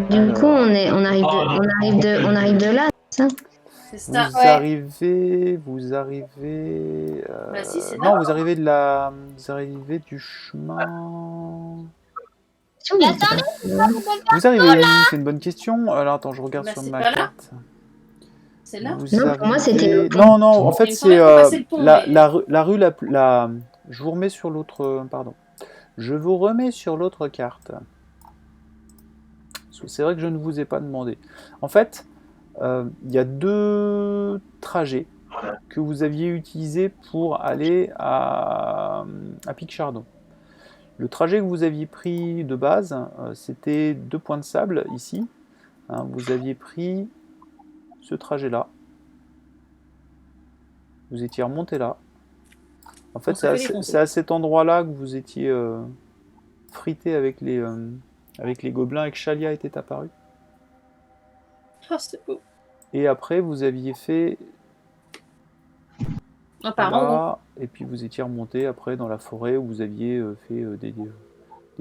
Du coup, on arrive de là, c'est ça? C'est ça. Vous arrivez. Bah si, c'est Non, là. vous arrivez du chemin. Mais attendez, Vous arrivez où? C'est une bonne question. Alors attends, je regarde Bah, sur c'est ma pas là. carte. C'est là. Vous Non, pour moi, c'était arrivez- le pont. Non, non, en fait, Il me c'est semblait qu'on passait le pont, mais- la rue la. Je vous remets sur l'autre. Pardon. Je vous remets sur l'autre carte. Parce que c'est vrai que je ne vous ai pas demandé. En fait, il y a 2 trajets que vous aviez utilisés pour aller à Pic-Chardon. Le trajet que vous aviez pris de base, c'était 2 points de sable ici. Hein, vous aviez pris ce trajet-là. Vous étiez remonté là. En fait, c'est à cet endroit-là que vous étiez frité avec les gobelins et que Shalia était apparu. Oh, c'était beau. Et après, vous aviez fait Apparemment, là, et puis vous étiez remonté après dans la forêt où vous aviez fait des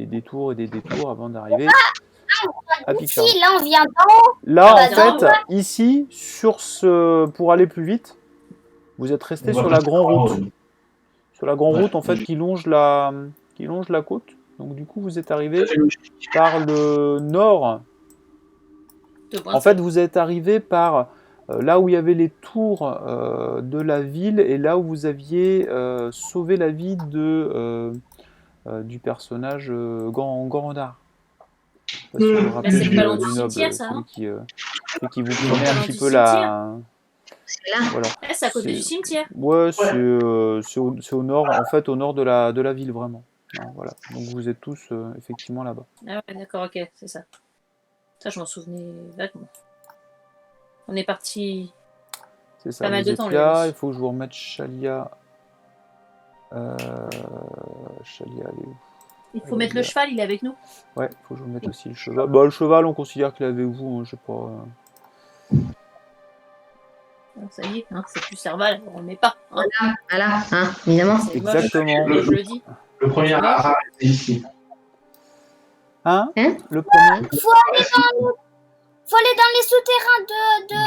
détours et des détours avant d'arriver à Pic-Chardon. ici, là, on vient d'en haut. Là, Ah en bah, fait, ici, pour aller plus vite, vous êtes resté sur la grande route. Sur la grande route, en fait, qui longe la côte. Donc, du coup, vous êtes arrivé par le nord. En fait, vous êtes arrivé par là où il y avait les tours de la ville et là où vous aviez sauvé la vie du personnage Gandar. Si vous vous rappelez c'est pas loin du du noble, cimetière, ça, celui non qui vous prenait un petit peu cimetière. C'est là. Voilà. C'est à côté du cimetière. Ouais, c'est au nord, en fait, au nord de la ville, vraiment. Hein, voilà. Donc vous êtes tous effectivement là-bas. Ah ouais, d'accord, ok, c'est ça. Ça, je m'en souvenais vaguement. On est parti. C'est ça, Pas mal vous de êtes temps, là, lui. il faut que je vous remette Shalia. Shalia, elle est où? Il faut mettre le cheval, il est avec nous. Ouais, il faut que je vous mette aussi le cheval. Bah, le cheval, on considère qu'il est avec vous, hein, je sais pas. Ça y est, hein, c'est plus Serval, on le met pas. Hein. Voilà, hein, évidemment. C'est moche, Exactement. je le dis. Le premier à c'est ici. Hein? Hein? Le premier? Faut aller dans les souterrains de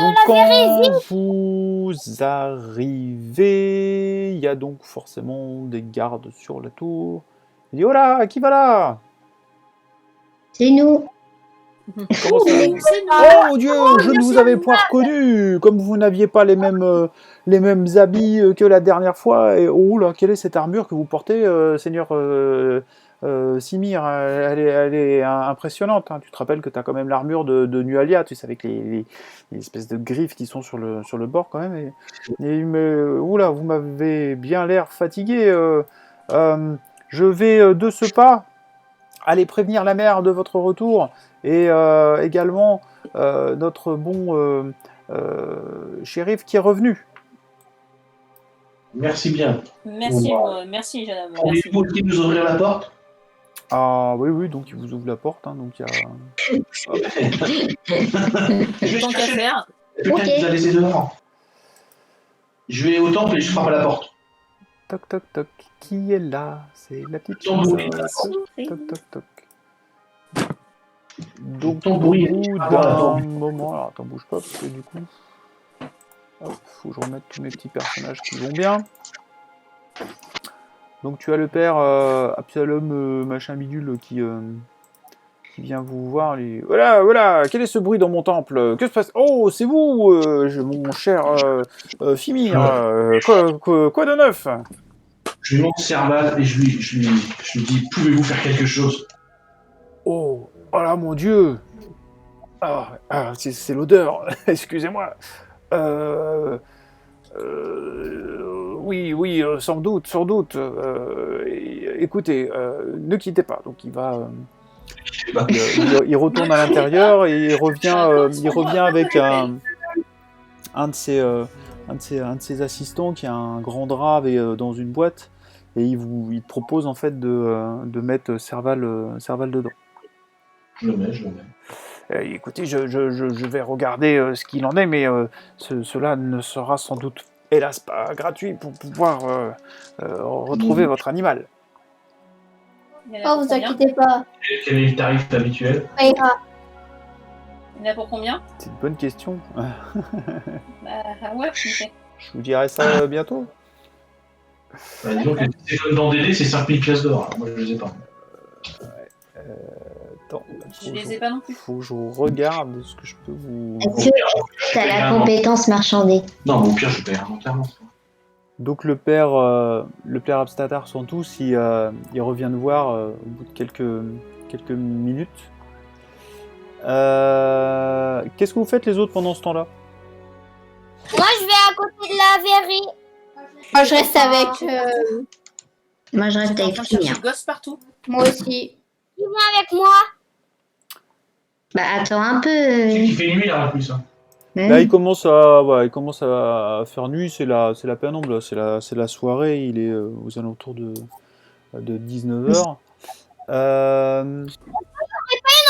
Donc la Vérésie. quand vous arrivez, il y a donc forcément des gardes sur la tour. Il dit, oh là, qui va là? C'est nous. Comment ça? C'est nous. Oh mon Dieu, je ne vous avais point reconnu. Comme vous n'aviez pas les mêmes habits que la dernière fois. Et oh là, quelle est cette armure que vous portez, Seigneur Simir? Elle est impressionnante. Hein. Tu te rappelles que tu as quand même l'armure de Nualia, tu sais, avec les espèces de griffes qui sont sur le bord quand même. Oula, vous m'avez bien l'air fatigué. Je vais de ce pas aller prévenir la mère de votre retour. Et également notre bon shérif qui est revenu. Merci bien. Merci, merci, jeune homme. Merci. Pourriez-vous aussi nous ouvrir la porte? Ah oui, donc il vous ouvre la porte. Hein, donc il y a... Je vais Tant qu'à chercher faire. quelqu'un qui nous a laissé dehors. Je vais au temple et je frappe à la porte. Toc, toc, toc. Qui est là? C'est la petite Tambouille. Toc, toc, toc. Donc, Tambouille. au bout d'un moment... Alors, attends, bouge pas, parce que du coup... Hop, faut que je remette tous mes petits personnages qui vont bien. Donc, tu as le père Absalom, machin bidule, qui vient vous voir. Voilà, quel est ce bruit dans mon temple? Que se passe? Oh, c'est vous, mon cher Fimir. Quoi de neuf? Je lui montre Serval et je lui dis, pouvez-vous faire quelque chose? Oh là, mon Dieu! C'est l'odeur, excusez-moi. Oui, sans doute. Écoutez, ne quittez pas. Donc il va, il retourne à l'intérieur et il revient avec un de ses assistants qui a un grand drap dans une boîte et il te propose en fait de mettre Serval dedans. Je le mets. Écoutez, je vais regarder ce qu'il en est, mais cela ne sera sans doute, hélas, pas gratuit pour pouvoir retrouver votre animal. Oh, vous inquiétez pas. Quel est le tarif habituel? Ça ira. Il y en a pour combien? C'est une bonne question. Bah ouais, ok. Je vous dirai ça bientôt. Bah, disons que si c'est comme dans DD, c'est 5000 pièces d'or. Alors, moi, je les ai pas. Attends, Je les ai pas non plus. faut que je regarde ce que je peux vous... Est-ce que t'as la compétence marchandée? Non, mais au pire, je paye entièrement. Donc le père Abstatar sont tous, il revient de voir au bout de quelques minutes. Qu'est-ce que vous faites les autres pendant ce temps-là? Moi, je vais à côté de la verrie. Moi, je reste avec. Moi, je reste J'étais en avec train de chercher Fimir. le gosse partout. Moi aussi. Tu viens avec moi. Bah, attends un peu. C'est qu'il fait nuit là en plus. Hein. Là, il commence à faire nuit, c'est la pénombre, là. C'est la soirée, il est aux alentours de 19h.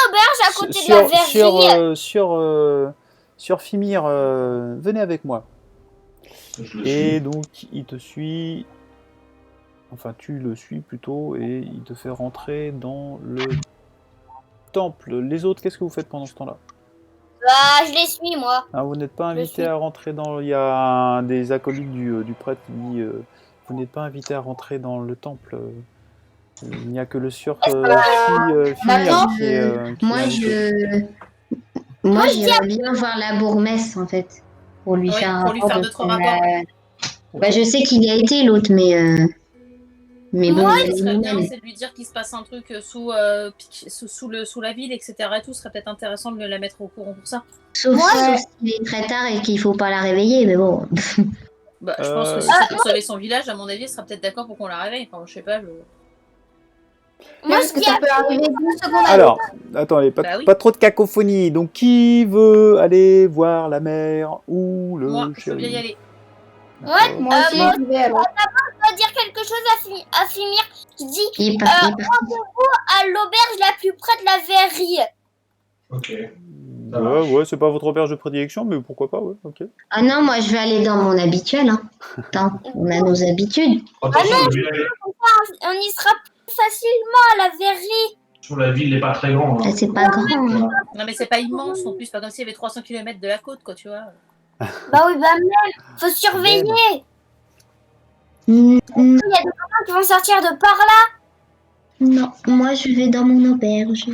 Auberge à côté de la verrie. Sur Fimir, venez avec moi. Je le Et suis. donc, il te suit, enfin, tu le suis plutôt, et il te fait rentrer dans le temple. Les autres, qu'est-ce que vous faites pendant ce temps-là? Bah, je les suis, moi. Ah, vous n'êtes pas Je invité suis. à rentrer dans... Il y a un des acolytes du prêtre qui dit vous n'êtes pas invité à rentrer dans le temple. Il n'y a que le Fimir Maintenant, qui est Moi, invité. Moi, j'irais bien voir la bourgmestre, en fait. Pour lui Oui, faire un pour lui rapport faire de 2-3 son, rapports. Bah, je sais qu'il y a été, l'autre, mais bon, Moi, il y a ce serait les bien, mêmes. c'est de lui dire qu'il se passe un truc sous la ville, etc. Et tout, ce serait peut-être intéressant de la mettre au courant pour ça. Sauf Ouais. s'il est très tard et qu'il faut pas la réveiller, mais bon. Bah, je pense que si c'est pour sauver son village, à mon avis, il sera peut-être d'accord pour qu'on la réveille. Enfin, je sais pas. Moi, parce je que dis ça à peut arriver 2 secondes à Alors, attendez, pas, Bah oui. pas trop de cacophonie. Donc, qui veut aller voir la mer ou le Moi, je veux bien y chéri? aller. D'accord. Moi aussi, moi, je vais alors. je dois dire quelque chose à Fimir. Je dis Il est parti. à l'auberge la plus près de la verrie. Ok. Ça marche. Ouais, c'est pas votre auberge de prédilection, mais pourquoi pas, ouais, ok. Ah non, moi, je vais aller dans mon habituel. Hein. Attends, on a nos habitudes. Attention, le village- On y sera plus facilement à la verrie. sur la ville n'est pas très grande. Ah, Hein. c'est pas grand. Hein. Non, mais c'est pas immense non plus. C'est pas comme s'il y avait 300 km de la côte, quoi, tu vois. Bah oui, bah même. Faut surveiller. Mm, mm, Il y a des gens qui vont sortir de par là. non, moi, je vais dans mon auberge.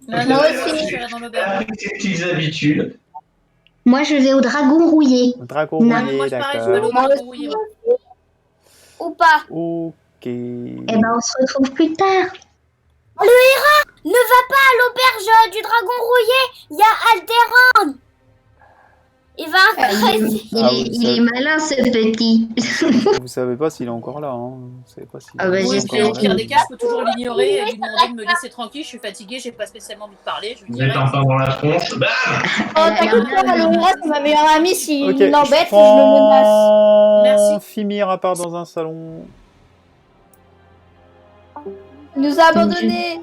Non, Ok. non, Moi moi aussi. aussi, j'irai dans l'auberge. Avec tes petites habitudes. Moi, je vais au dragon rouillé. Dragon Non. rouillé, Moi, c'est pareil, je vais aller au d'accord. dragon rouillé. moi. Ou pas. Ok. Eh ben, on se retrouve plus tard. Ne va pas à l'auberge du dragon rouillé. Il y a Alderan. Il va intéresser. Ah, Il est malin, ce petit. Vous savez pas s'il est encore là, hein. Vous savez pas s'il Ah bah, est Oui, encore mais au là. pire des cas, je peux toujours l'ignorer et lui demander de me laisser tranquille. Je suis fatiguée, j'ai pas spécialement envie de parler. Je lui Vous dirai. êtes un pain dans la tronche. Bam Oh, t'inquiète pas, Laura, c'est ma meilleure amie. S'il Ok, l'embête, je prends le menace. Merci. Fimir à part dans un salon. Il nous a abandonnés.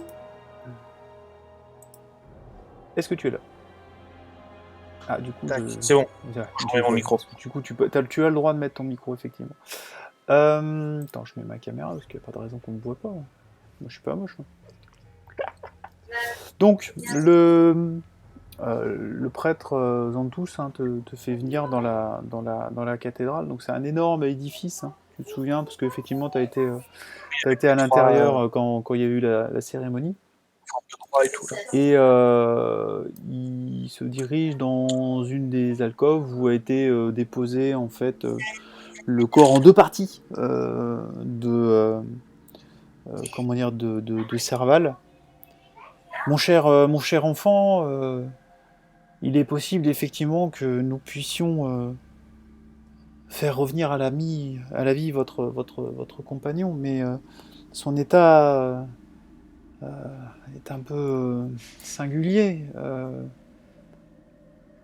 Est-ce que tu es là? Ah, du coup, Tac, c'est bon. Voilà, Je mets mon micro. Du coup, tu as le droit de mettre ton micro, effectivement. Attends, je mets ma caméra parce qu'il n'y a pas de raison qu'on ne me voit pas. Moi, je suis pas moche. Hein. Donc, le prêtre Xanthus te fait venir dans la cathédrale. Donc, c'est un énorme édifice. Hein. Tu te souviens, parce qu'effectivement, tu as été à l'intérieur quand il y a eu la cérémonie. Et tout, là. Et il se dirige dans une des alcôves où a été déposé en fait le corps en 2 parties de Serval. Mon cher enfant, il est possible effectivement que nous puissions faire revenir à la vie votre compagnon, mais son état est un peu singulier.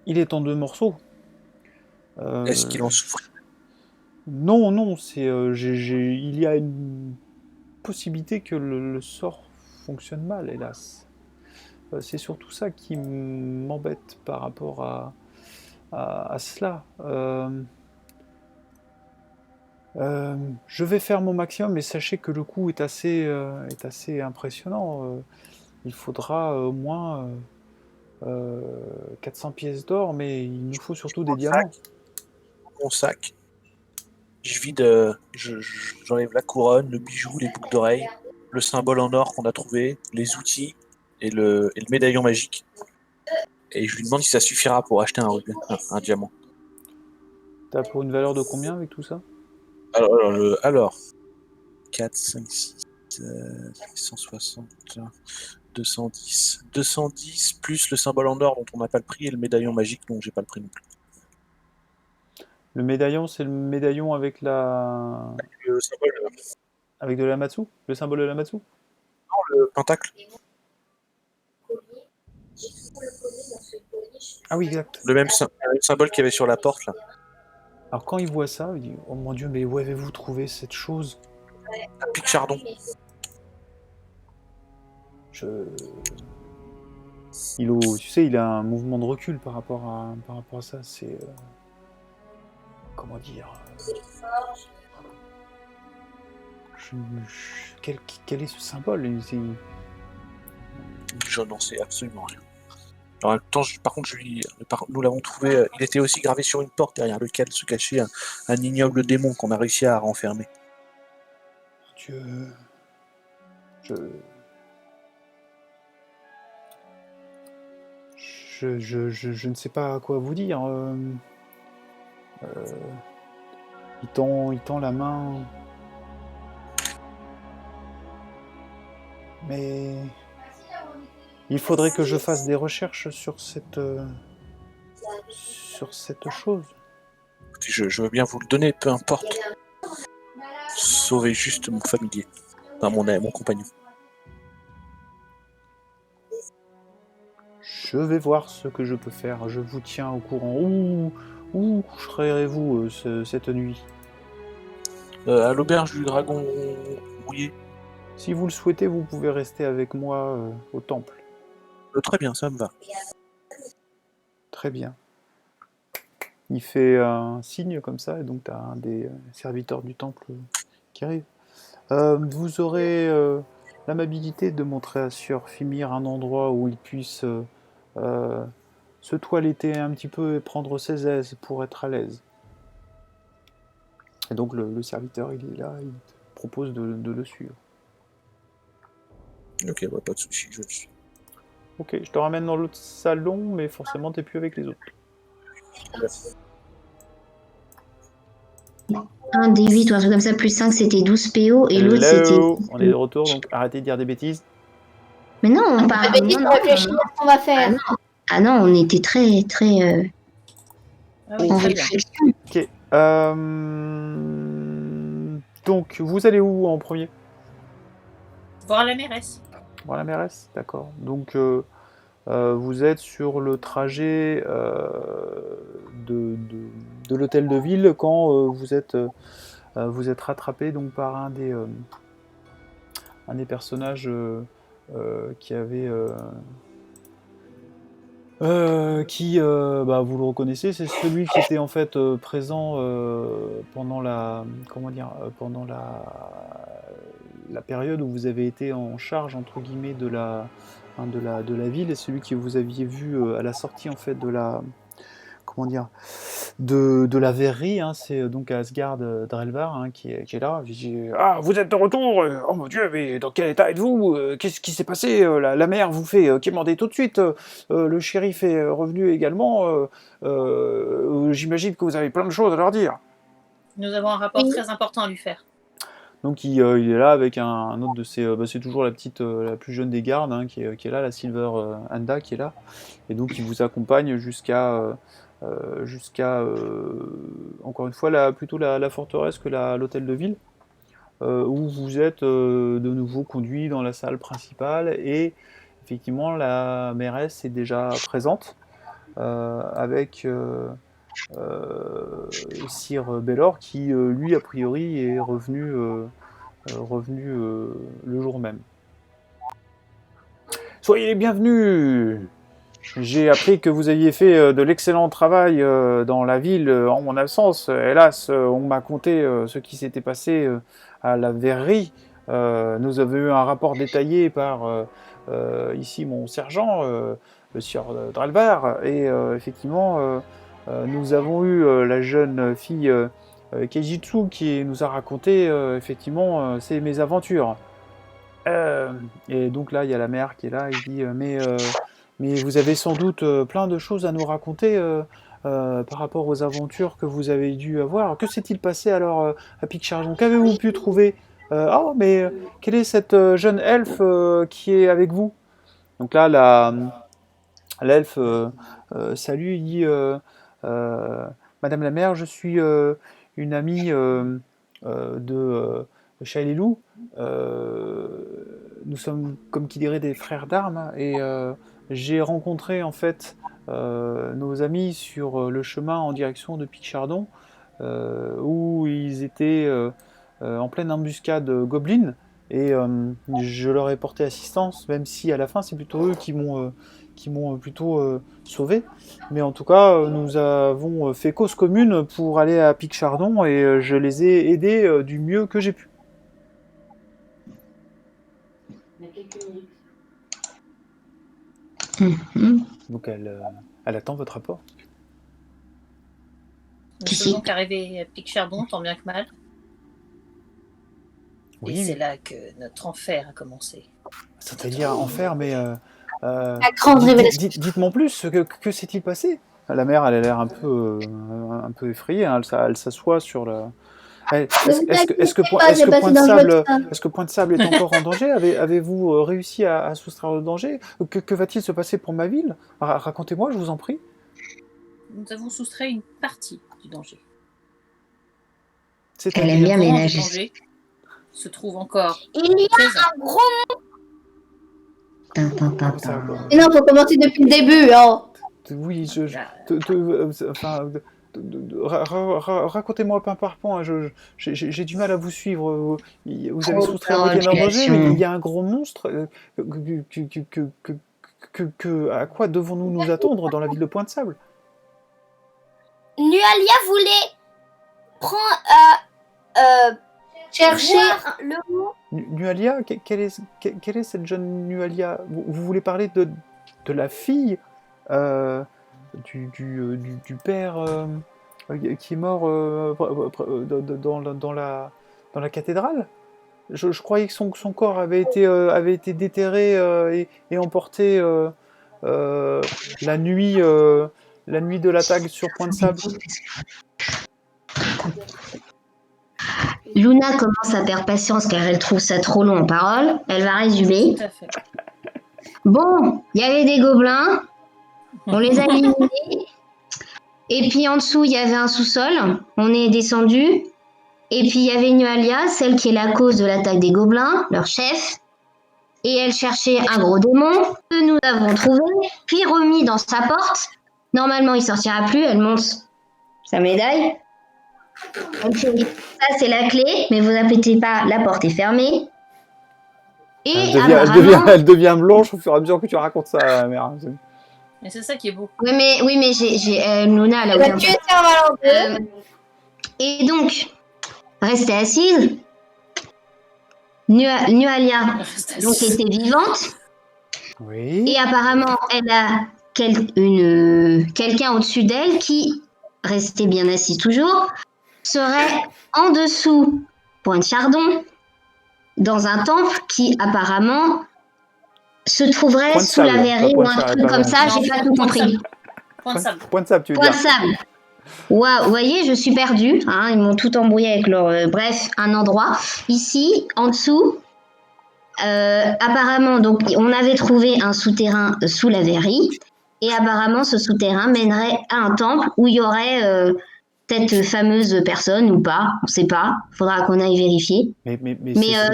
Il est en 2 morceaux. Est-ce qu'il en souffre? Non, il y a une possibilité que le sort fonctionne mal, hélas. C'est surtout ça qui m'embête par rapport à cela. Je vais faire mon maximum, mais sachez que le coup est assez impressionnant. Il faudra au moins 400 pièces d'or, mais il nous faut surtout des Mon diamants. Mon sac, je vide, j'enlève la couronne, le bijou, les boucles d'oreilles, le symbole en or qu'on a trouvé, les outils et le médaillon magique. Et je lui demande si ça suffira pour acheter un diamant. T'as pour une valeur de combien avec tout ça? Alors 4, 5, 6, 160, 210. 210 plus le symbole en or dont on n'a pas le prix et le médaillon magique dont j'ai pas le prix non plus. Le médaillon, c'est le médaillon avec la... Le symbole, Avec de l'Amatsu? Le symbole de l'Amatsu? le pentacle. Ah oui, exact. Le même symbole qu'il y avait sur la porte là. Alors quand il voit ça, il dit « Oh mon Dieu, mais où avez-vous trouvé cette chose ?» Un pic chardon. Tu sais, il a un mouvement de recul par rapport à ça. C'est... comment dire... Quel est ce symbole? Je n'en sais absolument rien. Alors, en même temps, nous l'avons trouvé, il était aussi gravé sur une porte derrière lequel se cachait un ignoble démon qu'on a réussi à renfermer. Dieu... Je ne sais pas quoi vous dire. Il tend la main. Mais il faudrait que je fasse des recherches sur cette chose. Je veux bien vous le donner, peu importe. Sauvez juste mon familier. Enfin, mon compagnon. Je vais voir ce que je peux faire. Je vous tiens au courant. Où coucherez-vous cette nuit? À l'auberge du dragon rouillé. Si vous le souhaitez, vous pouvez rester avec moi au temple. Très bien, ça me va. Très bien. Il fait un signe comme ça, et donc tu as un des serviteurs du temple qui arrive. Vous aurez l'amabilité de montrer à Sieur Fimir un endroit où il puisse se toiletter un petit peu et prendre ses aises pour être à l'aise. Et donc le serviteur, il est là, il te propose de le suivre. Ok, bah, pas de soucis, je le suis. Ok, je te ramène dans l'autre salon, mais forcément t'es plus avec les autres. Un des 8 ou un truc comme ça, plus 5, c'était 12 PO, et l'autre, c'était... Hello, on est de retour, donc arrêtez de dire des bêtises. Mais non, on Ah, parle... mais dis, non, réfléchir à ce qu'on va faire. Ah non, on était très, très... Ah oui, en très bien. réflexion. Ok. Donc, vous allez où en premier? Voir la mairesse. Voir la mairesse, d'accord. Donc, vous êtes sur le trajet de l'hôtel de ville quand vous êtes rattrapé donc par un des personnages qui avait... vous le reconnaissez, c'est celui qui était en fait présent pendant la période où vous avez été en charge entre guillemets de la ville, et celui que vous aviez vu à la sortie en fait de la la verrerie, hein, c'est donc Asgard Drelvar qui est là. Je dis, ah, vous êtes de retour, oh mon Dieu, mais dans quel état êtes-vous? Qu'est-ce qui s'est passé? La mère vous fait quémander tout de suite. Le shérif est revenu également. J'imagine que vous avez plein de choses à leur dire. Nous avons un rapport très important à lui faire. Donc il est là avec un autre de ses... c'est toujours la plus jeune des gardes, hein, qui est là, la Silver Anda qui est là. Et donc il vous accompagne jusqu'à encore une fois, plutôt la forteresse que l'hôtel de ville, où vous êtes de nouveau conduit dans la salle principale, et effectivement la mairesse est déjà présente, avec Sir Bellor qui, lui, a priori, est revenu le jour même. Soyez les bienvenus! J'ai appris que vous aviez fait de l'excellent travail dans la ville en mon absence. Hélas, on m'a conté ce qui s'était passé à la verrerie. Nous avons eu un rapport détaillé par ici mon sergent, le sieur Dralvar, et effectivement, nous avons eu la jeune fille Keijitsu qui nous a raconté effectivement ses mésaventures. Et donc là, il y a la mère qui est là, il dit mais vous avez sans doute plein de choses à nous raconter par rapport aux aventures que vous avez dû avoir. Que s'est-il passé alors à Picchardon? Qu'avez-vous pu trouver? Oh, mais quelle est cette jeune elfe qui est avec vous? Donc là, l'elfe salue, il dit Madame la mère, je suis une amie de Shaililou. Nous sommes, comme qui dirait, des frères d'armes, et j'ai rencontré en fait nos amis sur le chemin en direction de Picchardon, où ils étaient en pleine embuscade gobline, et je leur ai porté assistance, même si à la fin c'est plutôt eux qui m'ont plutôt sauvé. Mais en tout cas, nous avons fait cause commune pour aller à Picchardon, et je les ai aidés du mieux que j'ai pu. Donc elle attend votre rapport. Nous sommes donc arrivés à Picchardon, tant bien que mal. Oui, et c'est là que notre enfer a commencé. C'est-à-dire enfer, mais La grande révélation. dites-moi plus, que s'est-il passé? La mère, elle a l'air un peu effrayée, hein, elle s'assoit sur la... Est-ce que Point de Sable est encore en danger? Avez-vous réussi à soustraire le danger? Que va-t-il se passer pour ma ville? Racontez-moi, je vous en prie. Nous avons soustrait une partie du danger. Elle aime bien Le grand ménager. danger se trouve encore. Il y a présent. un gros Mais non, faut commencer depuis le début. Hein. Oui, racontez-moi point par point, j'ai du mal à vous suivre. Vous avez soustrait un week-end en danger, mais il y a un gros monstre. À quoi devons-nous nous attendre dans la ville de Point de Sable? Nualia voulait prendre Chercher. voir le mot. Nualia, quelle est cette jeune Nualia? Vous voulez parler de la fille du père qui est mort dans la cathédrale? Je croyais que son corps avait été déterré et emporté la nuit de l'attaque sur Point de Sable. Luna commence à perdre patience car elle trouve ça trop long en parole. Elle va résumer. Tout à fait. Bon, il y avait des gobelins, on les a éliminés, et puis en dessous il y avait un sous-sol, on est descendu, et puis il y avait Nualia, celle qui est la cause de l'attaque des gobelins, leur chef, et elle cherchait un gros démon que nous avons trouvé, puis remis dans sa porte. Normalement il sortira plus, elle monte sa médaille. Ok, ça c'est la clé, mais vous inquiétez pas, la porte est fermée. Et Elle devient blanche au fur et à mesure que tu racontes ça, mère. Et c'est ça qui est beau. Oui, mais j'ai Luna là où La tuer Servalan 2. et donc, restez assise. Nualia donc était vivante, Oui. et apparemment elle a quelqu'un au-dessus d'elle qui, restait bien assise toujours, serait en dessous Point de Chardon, dans un temple qui apparemment se trouverait Point de sous la Sable, verrerie pas ou Point de un Sable, truc comme ça, Non, j'ai pas tout Point de compris. Sable. Point de Sable. Point de Sable, tu veux Point de dire. Sable. Waouh, vous voyez, je suis perdue. Hein, ils m'ont tout embrouillé avec leur... bref, un endroit. Ici, en dessous, apparemment, donc, on avait trouvé un souterrain sous la verrerie. Et apparemment, ce souterrain mènerait à un temple où il y aurait cette fameuse personne ou pas. On ne sait pas. Il faudra qu'on aille vérifier. Mais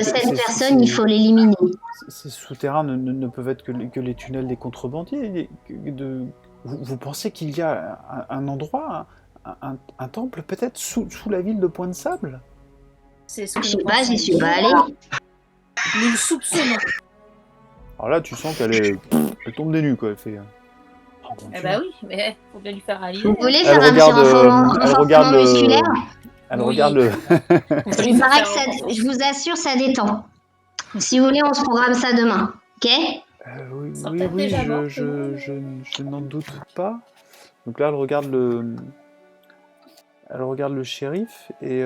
cette personne, il faut l'éliminer. Ces souterrains ne peuvent être que les tunnels des contrebandiers. Vous pensez qu'il y a un endroit, un temple peut-être sous la ville de Point de Sable? C'est ce que Je sais nous pas, pensons. j'y suis pas allée. Nous le soupçonnons. Alors là, tu sens elle tombe des nues, quoi. Elle fait... oh, mon Eh Dieu. bah oui, mais faut bien lui faire rallier. Vous voulez Elle faire un petit regarde renforcement musculaire? Elle Oui. regarde le... Faut lui Il faire paraît que faire ça, je vous assure, ça détend. Si vous voulez, on se programme ça demain. Ok? Oui, sera oui, peut-être oui, déjà mort, je n'en doute pas. Donc là, elle regarde le shérif et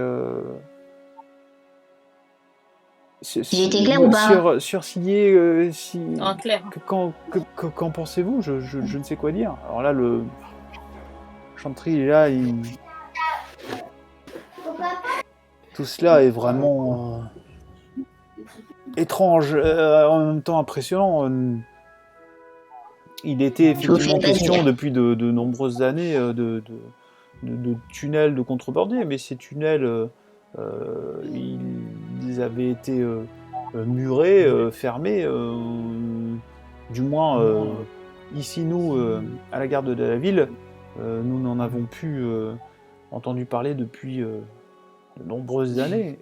J'ai été claire ou pas? Sillé, En clair. qu'en pensez-vous? Je ne sais quoi dire. Alors là, le Chantry, il est là, tout cela est vraiment étrange, en même temps impressionnant. Il était Je vous fais effectivement pas question dire. depuis de nombreuses années de tunnels de contrebandiers, mais ces tunnels, ils avaient été murés, fermés, du moins ici, nous, à la garde de la ville, nous n'en avons plus entendu parler depuis de nombreuses années.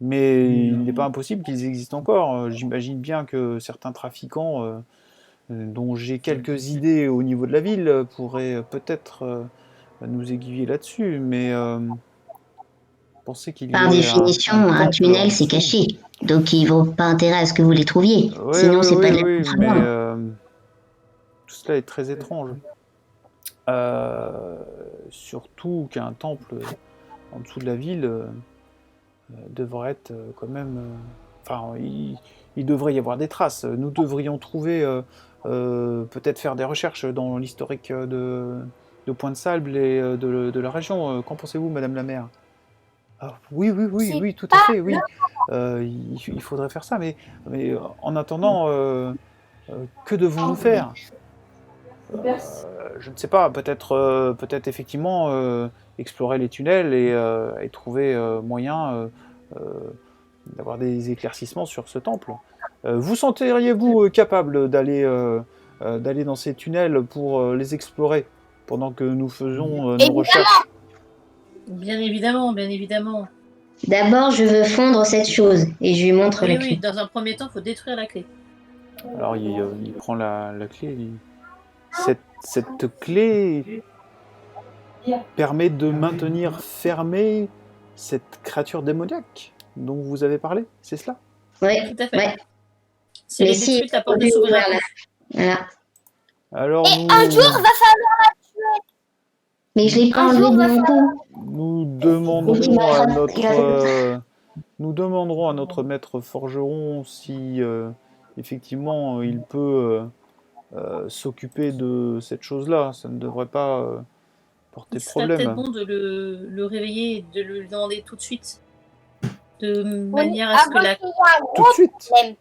Mais il n'est pas impossible qu'ils existent encore. J'imagine bien que certains trafiquants dont j'ai quelques idées au niveau de la ville, pourrait peut-être nous aiguiller là-dessus, mais pensez qu'il Par y ait définition, un un temple en tunnel, c'est dessous. caché. Donc, il ne vaut pas intérêt à ce que vous les trouviez. Oui, Sinon, oui, c'est oui, pas de la oui, mais contrebande. tout cela est très étrange. Surtout qu'un temple en dessous de la ville devrait être quand même... Enfin, il devrait y avoir des traces. Nous devrions trouver... peut-être faire des recherches dans l'historique de Pointe-Sable et de la région. Qu'en pensez-vous, Madame la maire? Ah, oui, oui, oui, C'est oui, tout à fait, oui. Il faudrait faire ça, mais en attendant, que devons-nous faire? Je ne sais pas, peut-être effectivement explorer les tunnels et trouver moyen d'avoir des éclaircissements sur ce temple. Vous sentiriez-vous capable d'aller dans ces tunnels pour les explorer pendant que nous faisons nos recherches? Bien évidemment, bien évidemment. D'abord, je veux fondre cette chose et je lui montre la Oui, oui, clé. dans un premier temps, il faut détruire la clé. Alors il prend la clé. Cette clé permet de maintenir fermée cette créature démoniaque dont vous avez parlé, c'est cela? Oui, Tout à fait. ouais. Si elle Mais est si, détruite, la porte on ne peut s'ouvrira ouvrir plus. Voilà. Alors Un jour, va falloir. Mais je l'ai pas Un enlevé jour, de va mon cou. nous Donc, il m'a demanderons à attrapé, il a fait comme ça. nous demanderons à notre maître forgeron si effectivement il peut s'occuper de cette chose-là. Ça ne devrait pas porter Il serait peut-être problème. bon de le réveiller et de lui demander tout de suite. De Oui, manière à ce que la, avant qu'il y ait un Tout de gros suite. problème.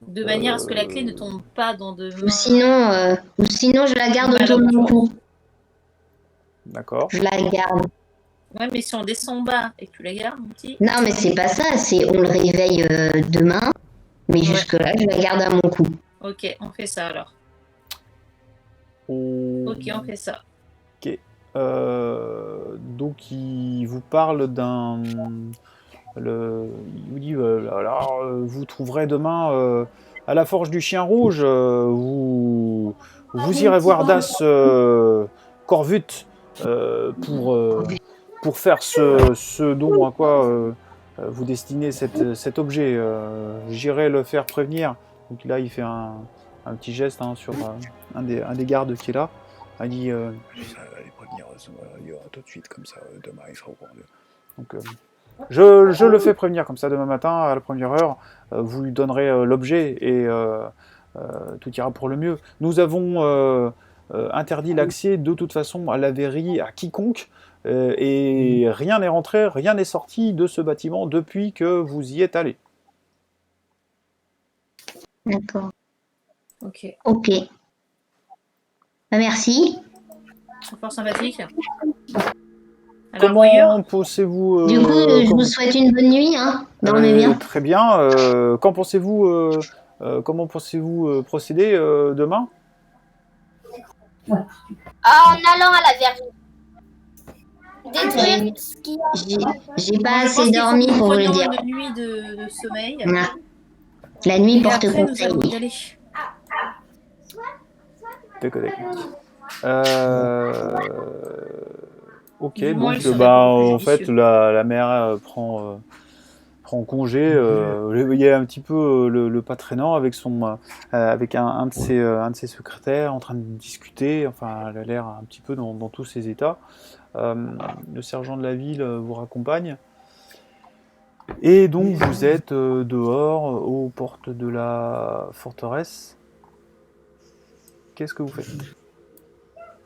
de manière à ce que la clé ne tombe pas dans de Ou mains sinon, je la garde autour de mon malencontreuses. cou. D'accord. Je la garde. Ouais, mais si on descend en bas et que tu la gardes, mon petit. Non, mais c'est pas ça. C'est on le réveille demain. Mais Ouais. jusque-là, je la garde à mon cou. Ok, on fait ça alors. Oh. Ok, on fait ça. Ok. Donc il vous parle il vous dit alors vous trouverez demain à la forge du chien rouge, vous irez voir Das Corvut pour faire ce dont à quoi vous destinez cet objet. J'irai le faire prévenir. Donc là il fait un petit geste sur un des gardes qui est là. Il dit allez prévenir tout de suite, comme ça demain il sera au courant. Donc je le fais prévenir comme ça demain matin à la première heure. Vous lui donnerez l'objet et tout ira pour le mieux. Nous avons interdit l'accès de toute façon à la verrie à quiconque et rien n'est rentré, rien n'est sorti de ce bâtiment depuis que vous y êtes allé. D'accord. Ok. Ok. Bah, merci. Fort sympathique. Alors, Comment pensez-vous Du coup, je vous souhaite une bonne nuit. Hein. Dormez bien. Très bien. Comment pensez-vous procéder demain? En allant à la verrie. Détruire ce qu'il y a. J'ai pas moi, je pense assez qu'il faut dormi que nous pour vous le prenions dire. une nuit de sommeil. Voilà. La nuit Et porte après, nous conseil. allons y aller. D'accord. Ok, Du moins, donc il serait beaucoup plus en fait judicieux. la mère prend être en congé. Il y a un petit peu le pas traînant avec avec un de ses secrétaires en train de discuter. Enfin, elle a l'air un petit peu dans tous ses états. Le sergent de la ville vous raccompagne. Et donc vous êtes dehors, aux portes de la forteresse. Qu'est-ce que vous faites?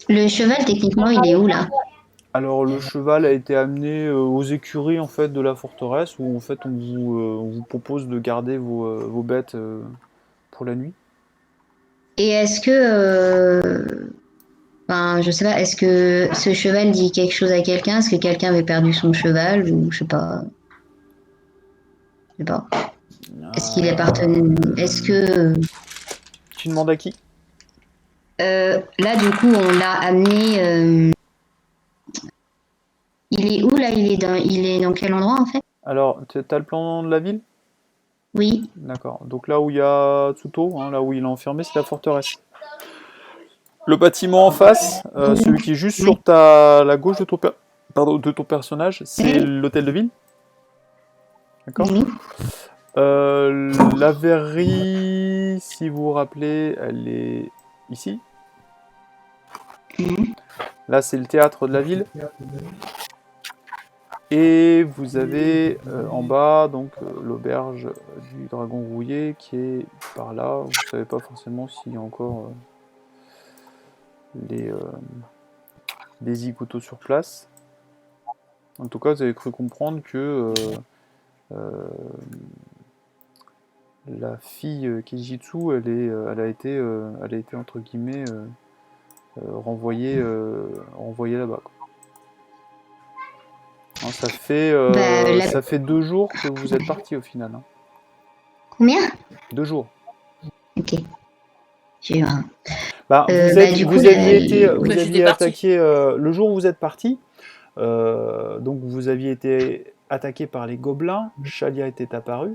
Le cheval, techniquement, il est où là? Alors le cheval a été amené aux écuries en fait de la forteresse où en fait on vous propose de garder vos bêtes pour la nuit. Et est-ce que, enfin, je sais pas, est-ce que ce cheval dit quelque chose à quelqu'un? Est-ce que quelqu'un avait perdu son cheval ou je sais pas. Je sais pas. Est-ce qu'il appartenait? Est-ce que Tu demandes à qui? là, du coup, on l'a amené. Il est où là? Il est dans quel endroit en fait? Alors t'as le plan de la ville? Oui. D'accord. Donc là où il y a Tsuto, hein, là où il est enfermé, c'est la forteresse. Le bâtiment en face, celui qui est juste sur la gauche de ton personnage, c'est l'hôtel de ville. D'accord. Oui. La verrerie, si vous vous rappelez, elle est ici. Là, c'est le théâtre de la ville. Et vous avez en bas donc l'auberge du Dragon Rouillé qui est par là. Vous ne savez pas forcément s'il y a encore des ikuto sur place. En tout cas, vous avez cru comprendre que la fille Kijitsu, elle a été entre guillemets renvoyée là-bas. Hein, ça fait 2 jours que vous êtes parti au final. Hein. Combien? 2 jours. Ok. J'ai eu un. Vous aviez parti. attaqué le jour où vous êtes parti. Donc vous aviez été attaqué par les gobelins. Shalia était apparu.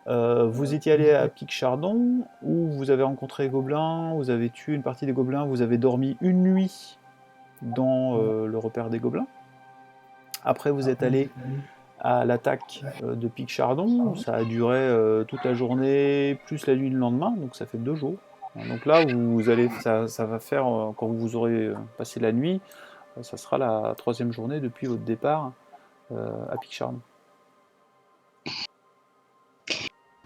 Vous étiez allé à Pic-Chardon où vous avez rencontré les gobelins. Vous avez tué une partie des gobelins. Vous avez dormi une nuit dans le repère des gobelins. Après, vous êtes allé à l'attaque de Pic-Chardon. Ça a duré toute la journée, plus la nuit le lendemain, donc ça fait 2 jours. Donc là, ça va faire, quand vous aurez passé la nuit, ça sera la 3e journée depuis votre départ à Pic-Chardon.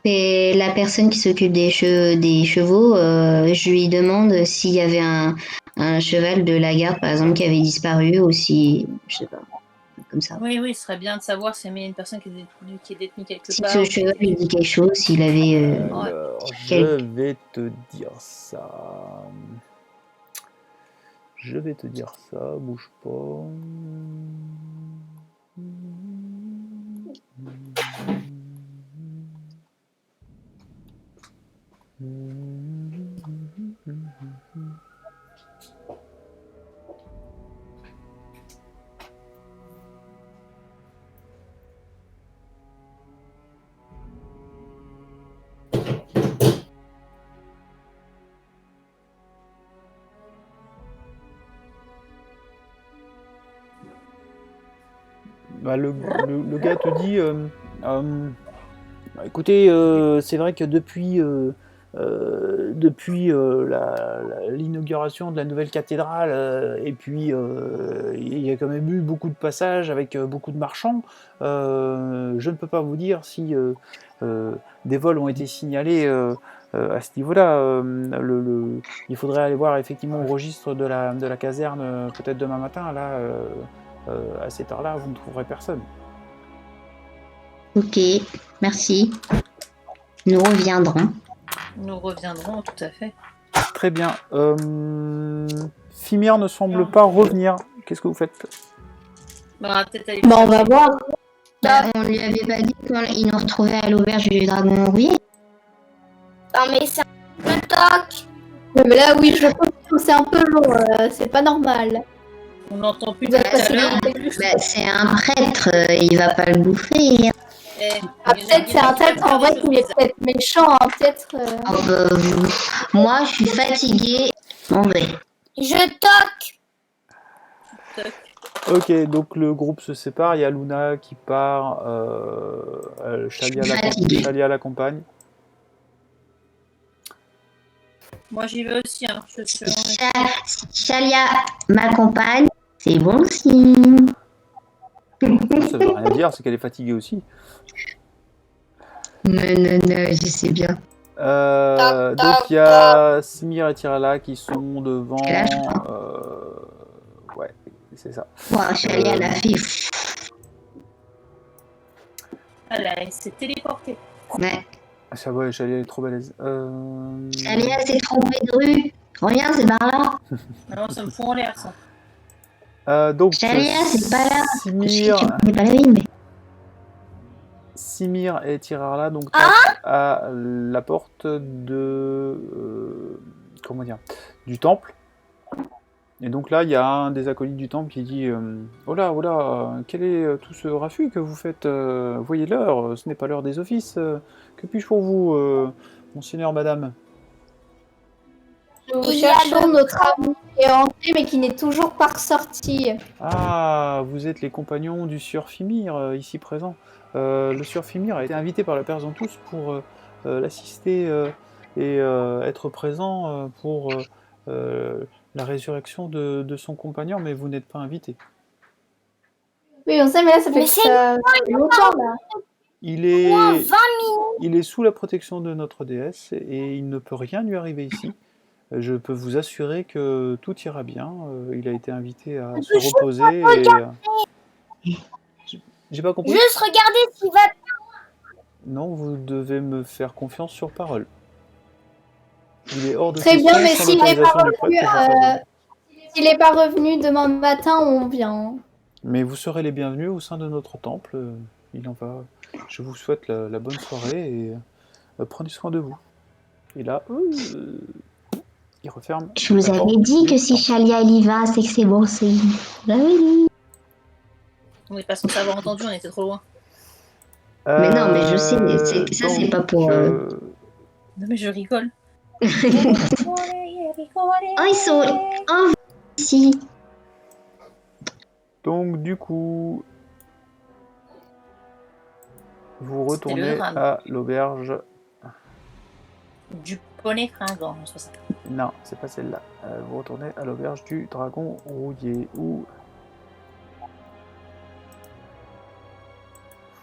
Et la personne qui s'occupe des chevaux, je lui demande s'il y avait un cheval de la garde, par exemple, qui avait disparu, ou si, je sais pas, comme ça. Oui, ce serait bien de savoir s'il y a une personne qui est détenue quelque Si part. ce cheval lui dit quelque chose, s'il avait... Alors, je vais te dire ça. Bouge pas. Le gars te dit écoutez, c'est vrai que depuis l'inauguration de la nouvelle cathédrale, et puis il y a quand même eu beaucoup de passages avec beaucoup de marchands. Je ne peux pas vous dire si des vols ont été signalés à ce niveau-là. Il faudrait aller voir effectivement au registre de la caserne peut-être demain matin. Là, à cette heure-là, vous ne trouverez personne. Ok, merci. Nous reviendrons. Nous reviendrons, tout à fait. Très bien. Fimir ne semble pas revenir. Qu'est-ce que vous faites? Peut-être aller on va voir. On lui avait pas dit qu'il nous retrouvait à l'auberge du Dragon Rouillé? Non, mais c'est un peu toc. Ouais, mais là, oui, je pense que c'est un peu long. C'est pas normal. On n'entend plus Vous êtes tout à passé l'heure. C'est un prêtre, il va pas le bouffer. Peut-être c'est un prêtre en vrai qui est peut-être méchant, hein, peut-être. Moi, je suis fatiguée. On va. Je toque. Ok, donc le groupe se sépare. Il y a Luna qui part. fatiguée. Shalia l'accompagne. Moi, j'y vais aussi. Hein. Je suis Si Chalia m'accompagne, c'est bon signe. Ça veut rien dire, c'est qu'elle est fatiguée aussi. Non, je sais bien. Donc il y a Simir et Tirala qui sont devant. Là, Ouais, c'est ça. Wow, Chalia, elle a fait. Elle s'est téléportée. Ouais. Ah, ça va, Shalia est trop balèze. Chalia s'est trompée de rue. Regarde, c'est par là. Non, ça me fout en l'air, ça. Donc Chalia, c'est pas là. Je sais Simir, que tu connais pas la ville, mais. Simir et Tirala donc tapent à la porte de comment dire, du temple. Et donc là, il y a un des acolytes du temple qui dit oh là, quel est tout ce raffut que vous faites voyez l'heure, ce n'est pas l'heure des offices. Que puis-je pour vous, monseigneur, madame? Nous Il y a cherchons le- notre ami qui est entré mais qui n'est toujours pas ressorti. Ah, vous êtes les compagnons du sieur Fimir, ici présent. Le sieur Fimir a été invité par le père Zantous pour l'assister et être présent pour la résurrection de son compagnon, mais vous n'êtes pas invité. Oui, on sait, mais là, ça fait, Mais c'est ça fait longtemps, là. Il Moins est, 20 minutes. il est sous la protection de notre déesse et il ne peut rien lui arriver ici. Je peux vous assurer que tout ira bien. Il a été invité à se reposer et... J'ai pas compris. Juste regarder s'il va. Non, vous devez me faire confiance sur parole. Il est hors de Très question, bien, mais sans s'il n'est pas l'autorisation du prêtre, revenu, que je fasse s'il n'est pas revenu demain matin, on vient. Mais vous serez les bienvenus au sein de notre temple. Il en va. Je vous souhaite la bonne soirée et prenez soin de vous. Et là, il referme. Je vous la porte avais dit du que si temple. Chalia elle y va, c'est que c'est bon signe. Je vous l'avais dit. On n'est pas censé avoir entendu, on était trop loin. Mais non, mais je sais, ça, c'est pas pour, Non, mais je rigole. Oh, ils sont en ici. Donc du coup, vous C'était le retournez drame. à l'auberge. Du poney fringant, je trouve ça. Non, c'est pas celle-là. Vous retournez à l'auberge du Dragon Rouillé où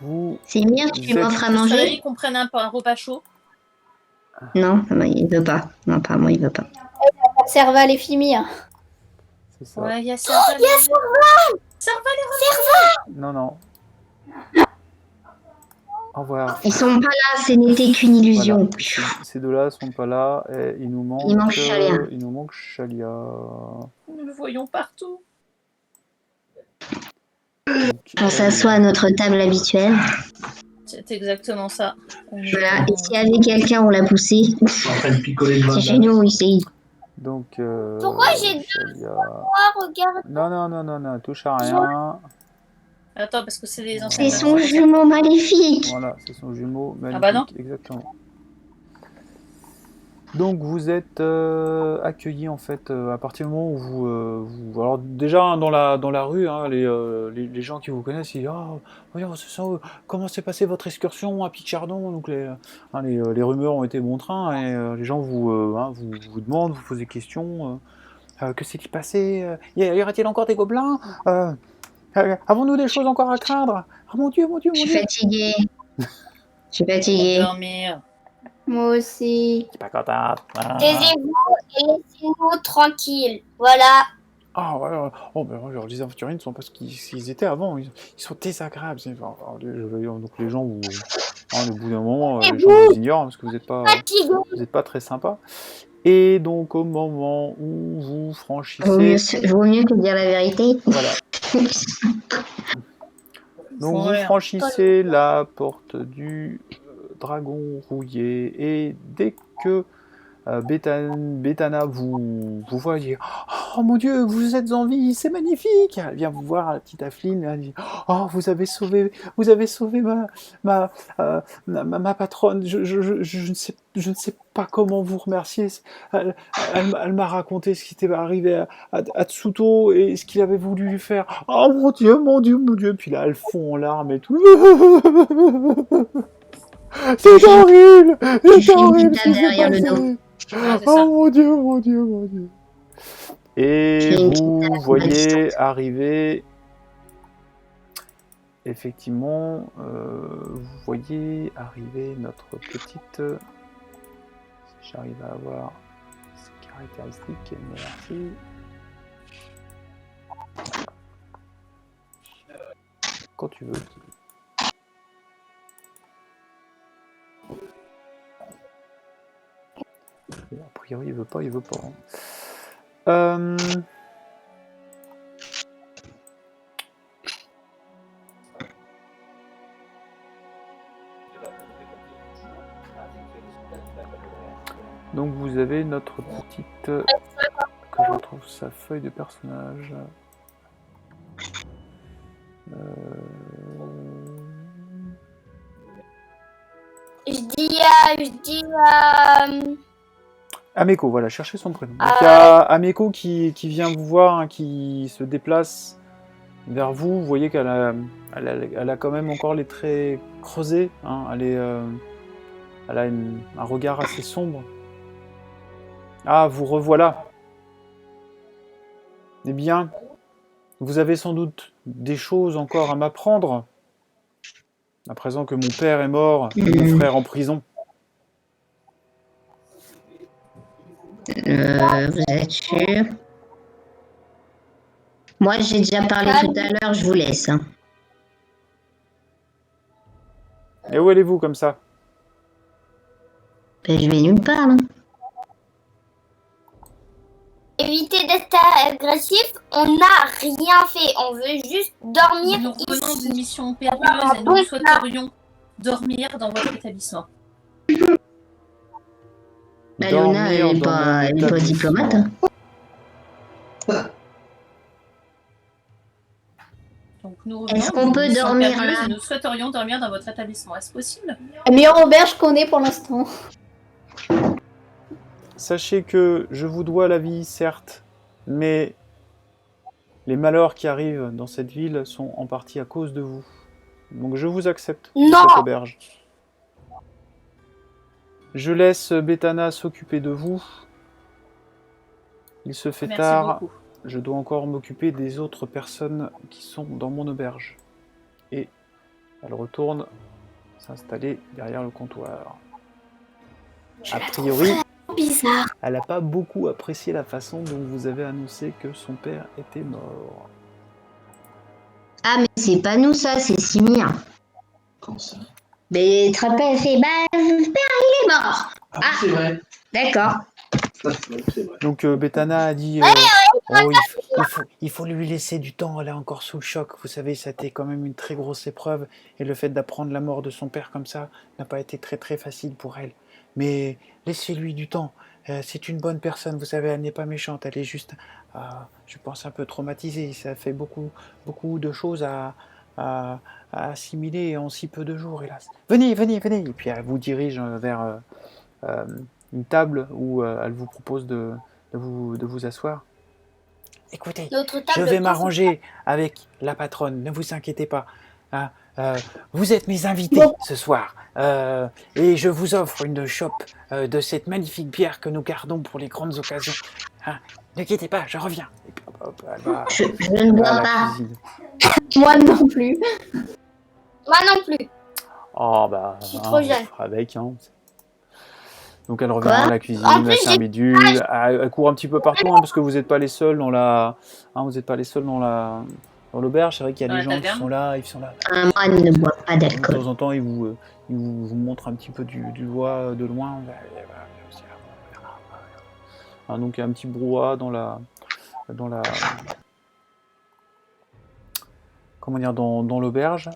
vous C'est mieux, tu êtes- m'offres à Je serais manger? d'avis qu'on prenne un repas chaud. Non, il veut pas. Non, apparemment, il veut pas. Serva les Fimir. C'est ça. Ouais, il y a ça. Non. Au revoir. Ils sont pas là, ce n'était qu'une illusion. Voilà. Ces deux-là sont pas là. Et il nous manque. Il manque Chalia. Il nous manque Chalia. Nous le voyons partout. Donc, On s'assoit à notre table habituelle. C'est exactement ça. Voilà. Et s'il y avait quelqu'un, on l'a poussé. Je suis en train de picoler le C'est chez nous ici. Donc. Pourquoi j'ai deux Chalia... Regarde. Non, touche à rien. Attends, parce que c'est les anciens. C'est son jumeau maléfique. Voilà, c'est son jumeau magnifique. Ah bah non. Exactement. Donc vous êtes accueillis en fait à partir du moment où vous alors déjà hein, dans la rue hein, les gens qui vous connaissent ils disent ah voyons comment s'est passée votre excursion à Pichardon donc les rumeurs ont été bon train et les gens vous demandent vous posent des questions que s'est-il passé y aura-t-il encore des gobelins avons-nous des choses encore à craindre ah mon Dieu Je suis fatiguée. Je suis fatiguée. Dormir. Moi aussi. c'est pas contente Taisez-vous et laissez-nous tranquilles. Voilà. Ah ouais, alors, les aventuriers ne sont pas ce qu'ils étaient avant, ils sont désagréables. Donc les gens vous, au bout d'un moment, les gens vous ignorent parce que vous n'êtes pas très sympa. Et donc au moment où vous franchissez, Vaut mieux que dire la vérité. voilà. Donc vous franchissez la porte du Dragon Rouillé et dès que Bethana, vous voyez. Oh mon Dieu, vous êtes en vie, c'est magnifique. Elle vient vous voir, la petite Affline. Elle dit, oh, vous avez sauvé ma patronne. Je ne sais pas comment vous remercier. Elle m'a raconté ce qui était arrivé à Tsuto et ce qu'il avait voulu lui faire. Oh mon Dieu, mon Dieu, mon Dieu. Puis là, elle fond en larmes et tout. C'est horrible! C'est horrible! tape derrière le dos. Ouais, c'est ça. Oh mon Dieu, mon Dieu, mon Dieu. Et J'ai une petite vous tape voyez arriver, effectivement, vous voyez arriver notre petite. Si j'arrive à avoir ces caractéristiques, merci. Quand tu veux. Bon, a priori, il veut pas. Hein. Donc vous avez notre petite... que je retrouve sa feuille de personnage. Je dis Ameko, voilà, cherchez son prénom. Donc il y a Ameko qui vient vous voir, hein, qui se déplace vers vous. Vous voyez qu'elle a quand même encore les traits creusés. Hein. Elle a un regard assez sombre. Ah, vous revoilà. Eh bien, vous avez sans doute des choses encore à m'apprendre. À présent que mon père est mort et mon frère en prison. Vous êtes sûr? Moi, j'ai déjà parlé tout à l'heure, je vous laisse. Hein. Et où allez-vous comme ça? Ben, je vais nulle part. Là. éviter d'être agressif. On n'a rien fait. On veut juste dormir Nous revenons ici. d'une mission périlleuse et nous souhaiterions dormir dans votre établissement. Bah, Luna, elle n'est pas diplomate. Hein. Donc nous revenons Est-ce qu'on d'une peut mission dormir périlleuse là? et nous souhaiterions dormir dans votre établissement. Est-ce possible? La meilleure auberge qu'on ait pour l'instant. Sachez que je vous dois la vie, certes, mais les malheurs qui arrivent dans cette ville sont en partie à cause de vous. Donc je vous accepte pour Non. cette auberge. Je laisse Bethana s'occuper de vous. Il se fait Merci tard. beaucoup. Je dois encore m'occuper des autres personnes qui sont dans mon auberge. Et elle retourne s'installer derrière le comptoir. A priori, Bizarre. elle n'a pas beaucoup apprécié la façon dont vous avez annoncé que son père était mort. Ah, mais c'est pas nous ça, c'est Simir. Comment ça? Mais Trapet a fait, bah, mon père, il est mort. Ah, oui, c'est vrai. D'accord. C'est vrai. Donc Bethana a dit oh, il faut lui laisser du temps, elle est encore sous le choc. Vous savez, ça a été quand même une très grosse épreuve. Et le fait d'apprendre la mort de son père comme ça n'a pas été très très facile pour elle. Mais laissez-lui du temps. C'est une bonne personne, vous savez, elle n'est pas méchante. Elle est juste, je pense, un peu traumatisée. Ça fait beaucoup de choses à assimiler en si peu de jours, hélas. Venez. Et puis elle vous dirige vers une table où elle vous propose de vous asseoir. Écoutez, Notre je table vais m'arranger avec la patronne, ne vous inquiétez pas. Hein, vous êtes mes invités ce soir. Et je vous offre une chope de cette magnifique bière que nous gardons pour les grandes occasions. Hein, ne quittez pas, je reviens. Et puis, hop, elle va Je ne bois à la pas. cuisine. Moi non plus. Moi non plus. Oh bah, Je suis trop jeune. avec, hein. Donc elle revient Quoi? à la cuisine, En plus, elle fait un bidule, elle court un petit peu partout hein, parce que vous n'êtes pas les seuls dans l'auberge. C'est vrai qu'il y a Dans des la gens qui taverne. sont là, ils sont là. Un moine ne boit pas De d'alcool. temps en temps, ils vous montrent un petit peu du doigt de loin. Hein, donc il y a un petit brouhaha dans l'auberge.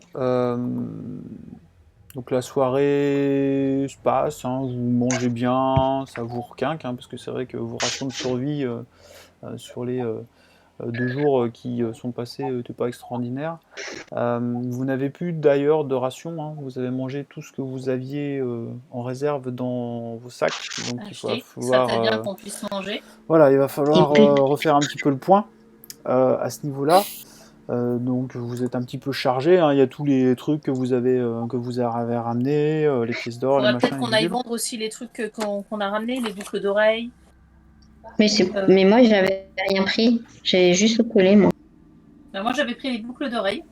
Donc la soirée se passe, hein, vous mangez bien, ça vous requinque, hein, parce que c'est vrai que vos rations de survie sur les 2 jours qui sont passés n'étaient pas extraordinaires. Vous n'avez plus d'ailleurs de rations, hein, vous avez mangé tout ce que vous aviez en réserve dans vos sacs, donc il va Acheter. Ça falloir, serait bien qu'on puisse manger. voilà, il va falloir Et puis- refaire un petit peu le point à ce niveau-là. Donc vous êtes un petit peu chargé, hein, il y a tous les trucs que vous avez ramenés, les pièces d'or, les Faudrait machins, peut-être les qu'on aille bidules. vendre aussi les trucs qu'on a ramenés, les boucles d'oreilles. Mais moi, j'avais rien pris. J'ai juste collé, moi. Ben, moi, j'avais pris les boucles d'oreilles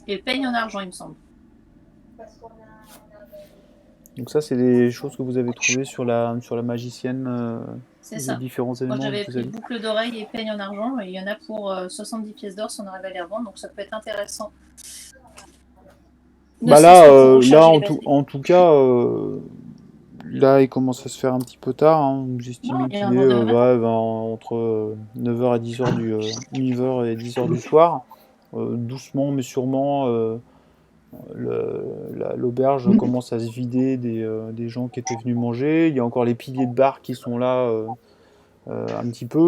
et le peigne en argent, il me semble. Donc ça, c'est des choses que vous avez trouvées sur la magicienne, C'est les ça. différents Moi, éléments j'avais que vous pris avez. boucles d'oreilles et peigne en argent, et il y en a pour 70 pièces d'or si on arrive à les revendre, donc ça peut être intéressant. Ne Bah serait-ce là, que pour recharger là les en batteries. tout cas, là, il commence à se faire un petit peu tard, hein. Vous estimez Non, il y a qu'il un est bon demain matin. entre 9h et 10h 9h et 10h du soir. Doucement mais sûrement, l'auberge commence à se vider des gens qui étaient venus manger. Il y a encore les piliers de bar qui sont là un petit peu.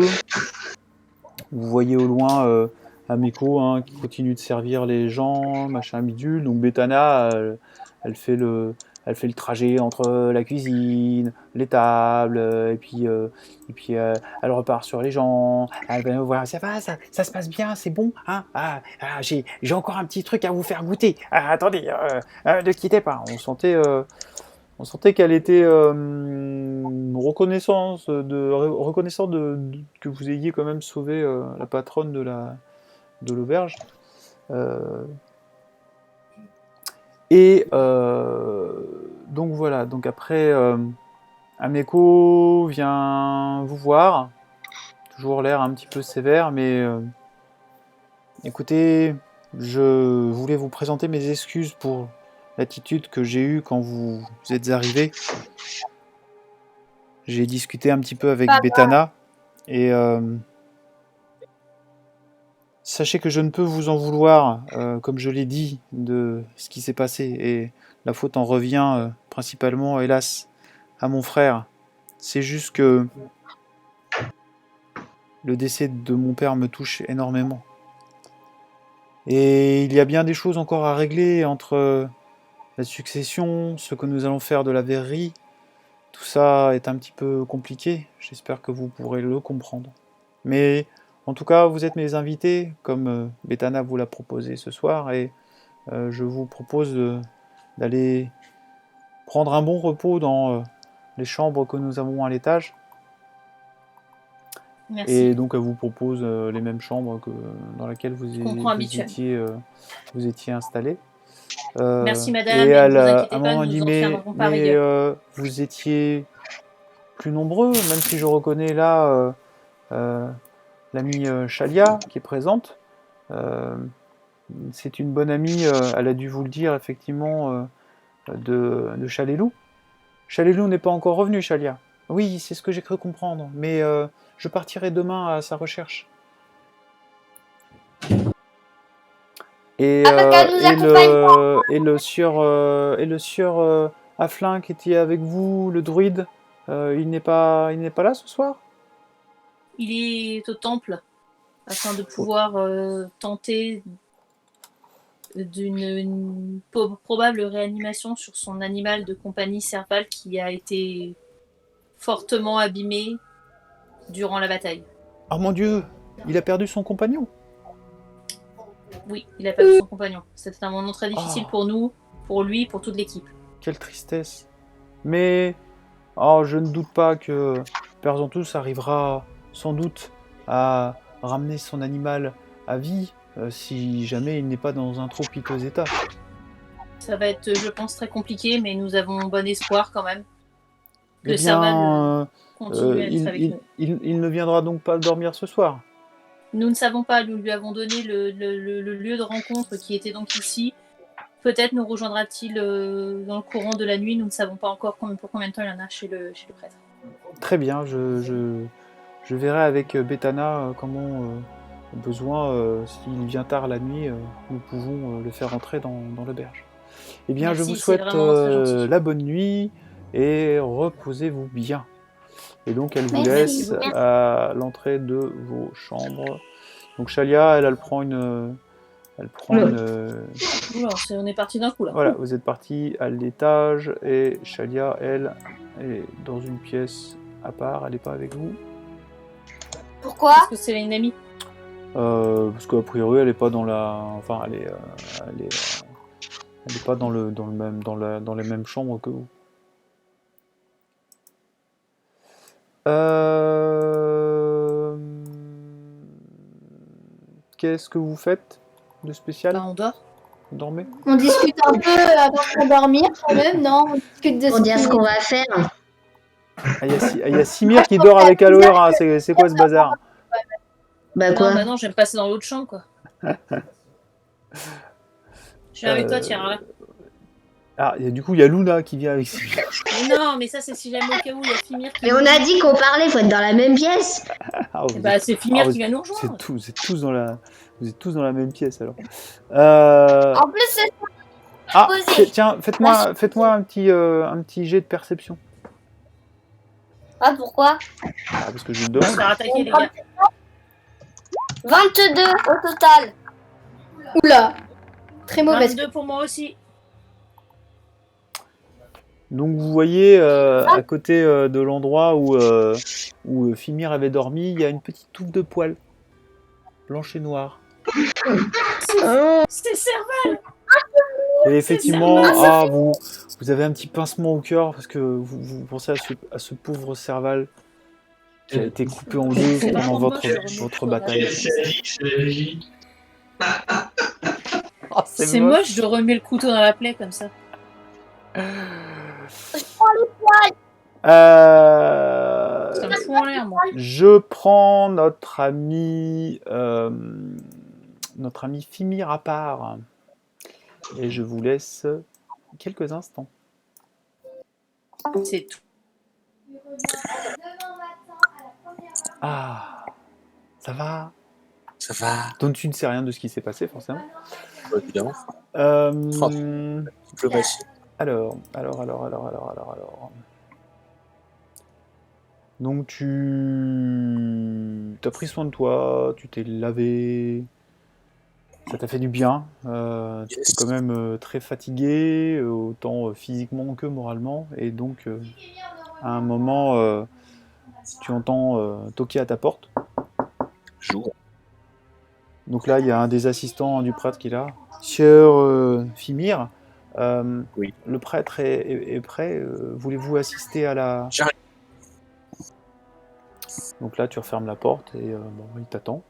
Vous voyez au loin Ameko, hein, qui continue de servir les gens, machin bidule. Donc Betana, elle fait elle fait le trajet entre la cuisine, les tables, et puis elle repart sur les gens. Elle va voir, ça va, ça se passe bien, c'est bon, hein, j'ai encore un petit truc à vous faire goûter. Ah, attendez, ne quittez pas. On sentait qu'elle était reconnaissante que vous ayez quand même sauvé la patronne de l'auberge. Donc voilà, donc après, Ameko vient vous voir, toujours l'air un petit peu sévère, mais écoutez, je voulais vous présenter mes excuses pour l'attitude que j'ai eue quand vous êtes arrivé. J'ai discuté un petit peu avec Betana et sachez que je ne peux vous en vouloir, comme je l'ai dit, de ce qui s'est passé. Et la faute en revient principalement, hélas, à mon frère. C'est juste que le décès de mon père me touche énormément. Et il y a bien des choses encore à régler entre la succession, ce que nous allons faire de la verrerie. Tout ça est un petit peu compliqué. J'espère que vous pourrez le comprendre. Mais en tout cas, vous êtes mes invités, comme Betana vous l'a proposé ce soir, et je vous propose d'aller prendre un bon repos dans les chambres que nous avons à l'étage. Merci. Et donc elle vous propose les mêmes chambres dans lesquelles vous étiez installés. Merci madame, et et elle, ne vous à inquiétez un pas, moment nous dit, en tiendrons par mais rigueur. vous étiez plus nombreux, même si je reconnais là l'amie Chalia qui est présente. C'est une bonne amie, elle a dû vous le dire effectivement, de Chalelou. Chalelou n'est pas encore revenu, Chalia. Oui, c'est ce que j'ai cru comprendre, mais je partirai demain à sa recherche. Et, parce qu'elle nous accompagne et le sieur Afflin qui était avec vous, le druide, il n'est pas là ce soir? Il est au temple afin de pouvoir tenter d'une probable réanimation sur son animal de compagnie Serval qui a été fortement abîmé durant la bataille. Oh mon Dieu, il a perdu son compagnon. Oui, il a perdu son compagnon. C'était un moment très difficile Oh. pour nous, pour lui, pour toute l'équipe. Quelle tristesse. Mais je ne doute pas que Père Zantus arrivera sans doute à ramener son animal à vie si jamais il n'est pas dans un trop piteux état. Ça va être, je pense, très compliqué, mais nous avons bon espoir quand même. Eh Le Serval bien, continue à être avec nous. il ne viendra donc pas dormir ce soir. Nous ne savons pas, nous lui avons donné le lieu de rencontre qui était donc ici. Peut-être nous rejoindra-t-il dans le courant de la nuit, nous ne savons pas encore pour combien de temps il y en a chez le prêtre. Très bien, je verrai avec Betana comment, au besoin, s'il vient tard la nuit, nous pouvons le faire entrer dans l'auberge. Eh bien, Merci, je vous c'est souhaite vraiment très gentil. la bonne nuit et reposez-vous bien. Et donc, elle vous Merci laisse beaucoup. à l'entrée de vos chambres. Donc, Chalia, elle prend une... Oula, on est parti d'un coup là. Voilà, vous êtes parti à l'étage et Chalia, elle, est dans une pièce à part. Elle n'est pas avec vous. Pourquoi? Parce que c'est une amie. Parce qu'a priori, elle n'est pas dans la... Enfin, elle est pas dans les mêmes chambres que vous. Qu'est-ce que vous faites de spécial? Bah, on dort. Vous dormez? On discute un peu avant de dormir quand même, non? On discute de Pour dire ce qu'on va faire. Ah, il y a Simir qui dort avec Aloera. C'est quoi ce bazar? Bah Non, quoi? bah non, j'aime passer dans l'autre chambre quoi. Je suis avec toi, tiens. Là. Ah, du coup, il y a Luna qui vient avec Simir. Mais non, mais ça c'est si jamais au cas où il y a Fimir qui. Mais on a dit qu'on parlait, faut être dans la même pièce. Ah, vous Bah êtes- c'est Fimir ah, qui vient nous vous rejoindre. vous êtes tous dans la même pièce alors. En plus, c'est Ah, posé. tiens, faites-moi un petit jet de perception. Ah, pourquoi? Ah, parce que je le On va se demande. faire attaquer les gars. 22 au total. Oula, très mauvaise. 22 pour moi aussi. Donc vous voyez à côté de l'endroit où Fimir avait dormi, il y a une petite touffe de poils, blanche et noire. C'est Serval. Et effectivement, vous avez un petit pincement au cœur parce que vous pensez à ce pauvre Serval qui a été coupé en deux C'est pendant vraiment moche, votre bataille. C'est la vie. Oh, C'est moche de remuer le couteau dans la plaie comme ça. Ça me fout en l'air moi. Je prends notre ami Fimir à part et je vous laisse quelques instants. C'est tout. Ah, ça va? Ça va, Donc tu ne sais rien de ce qui s'est passé forcément. évidemment. Euh, Diplomatie. alors. Donc tu as pris soin de toi, tu t'es lavé, ça t'a fait du bien. Tu étais quand même très fatigué, autant physiquement que moralement, et donc à un moment tu entends toquer à ta porte. Jour. Donc là il y a un des assistants du prêtre qui est là. Sieur Fimir, Oui. le prêtre est prêt. Voulez-vous assister à la... J'arrive. Donc là, tu refermes la porte et bon, il t'attend.